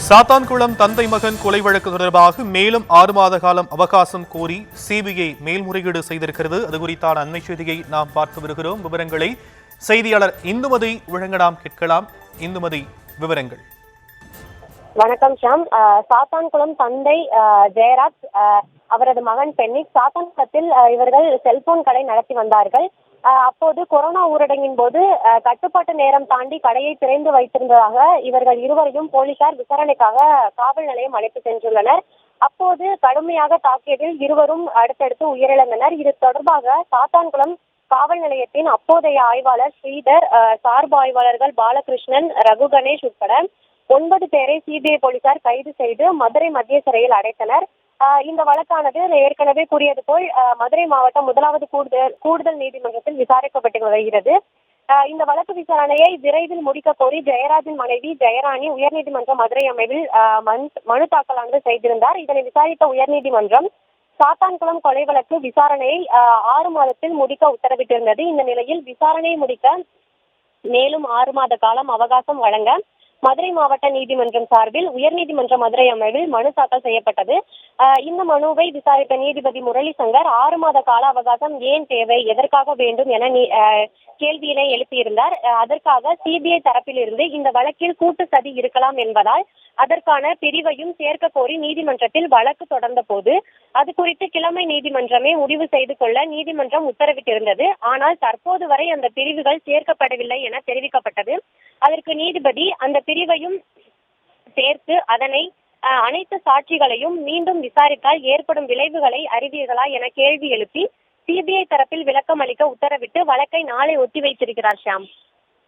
சாத்தான்குளம் தந்தை மகன் கொலை வழக்கு தொடர்பாக மேலும் 6 மாத காலம் அவகாசம் கோரி சிபிஐ மேல்முறையீடு செய்திருக்கிறது. அது குறித்தான அண்மை செய்தியை நாம் பார்த்து வருகிறோம். விவரங்களை செய்தியாளர் இந்துமதி வழங்க நாம் கேட்கலாம். இந்துமதி, விவரங்கள். வணக்கம் ஷாம். சாத்தான்குளம் தந்தை ஜெயராஜ், அவரது மகன் பென்னிக் சாத்தான்குளத்தில் இவர்கள் செல்போன் கடை நடத்தி வந்தார்கள். அப்போது கொரோனா ஊரடங்கின் போது கட்டுப்பாட்டு நேரம் தாண்டி கடையை திறந்து வைத்திருந்ததாக இவர்கள் இருவரையும் போலீசார் விசாரணைக்காக காவல் நிலையம் அழைத்து சென்றுள்ளனர். அப்போது கடுமையாக தாக்கியதில் இருவரும் அடுத்தடுத்து உயிரிழந்தனர். இது தொடர்பாக சாத்தான்குளம் காவல் நிலையத்தின் அப்போதைய ஆய்வாளர் ஸ்ரீதர், சார்பு ஆய்வாளர்கள் பாலகிருஷ்ணன், ரகு கணேஷ் உட்பட 9 பேரை சிபிஐ போலீசார் கைது செய்து மதுரை மத்திய சிறையில் அடைத்தனர். இந்த வழக்கானது ஏற்கனவே கூறியது போல் மதுரை மாவட்டம் 1வது கூடுதல் நீதிமன்றத்தில் விசாரிக்கப்பட்டு வருகிறது. இந்த வழக்கு விசாரணையை விரைவில் முடிக்க கோரி ஜெயராஜின் மனைவி ஜெயராணி உயர்நீதிமன்ற மதுரை அமர்வில் மனு தாக்கலானது செய்திருந்தார். இதனை விசாரித்த உயர்நீதிமன்றம் சாத்தான்குளம் கொலை வழக்கு விசாரணையை 6 மாதத்தில் முடிக்க உத்தரவிட்டிருந்தது. இந்த நிலையில் விசாரணையை முடிக்க மேலும் 6 மாத காலம் அவகாசம் வழங்க மதுரை மாவட்ட நீதிமன்றம் சார்பில் உயர்நீதிமன்ற மதுரை அமர்வில் மனு தாக்கல் செய்யப்பட்டது. இந்த மனுவை விசாரித்த நீதிபதி முரளி சங்கர் 6 மாத கால அவகாசம் ஏன் தேவை, எதற்காக வேண்டும் என கேள்வியினை எழுப்பியிருந்தார். அதற்காக சிபிஐ தரப்பிலிருந்து இந்த வழக்கில் கூட்டு சதி இருக்கலாம் என்பதால் அதற்கான பிரிவையும் சேர்க்க கோரி நீதிமன்றத்தில் வழக்கு தொடர்ந்த போது அது குறித்து கிழமை நீதிமன்றமே முடிவு செய்து கொள்ள நீதிமன்றம் உத்தரவிட்டிருந்தது. ஆனால் தற்போது வரை அந்த பிரிவுகள் சேர்க்கப்படவில்லை என தெரிவிக்கப்பட்டது. அதற்கு நீதிபதி அந்த பிரிவையும் சேர்த்து அதனை அனைத்து சாட்சிகளையும் மீண்டும் விசாரித்தால் ஏற்படும் விளைவுகளை அறிவீர்களா என கேள்வி எழுப்பி சிபிஐ தரப்பில் விளக்கம் அளிக்க உத்தரவிட்டு வழக்கை நாளை ஒத்தி வைத்திருக்கிறார் ஷாம்.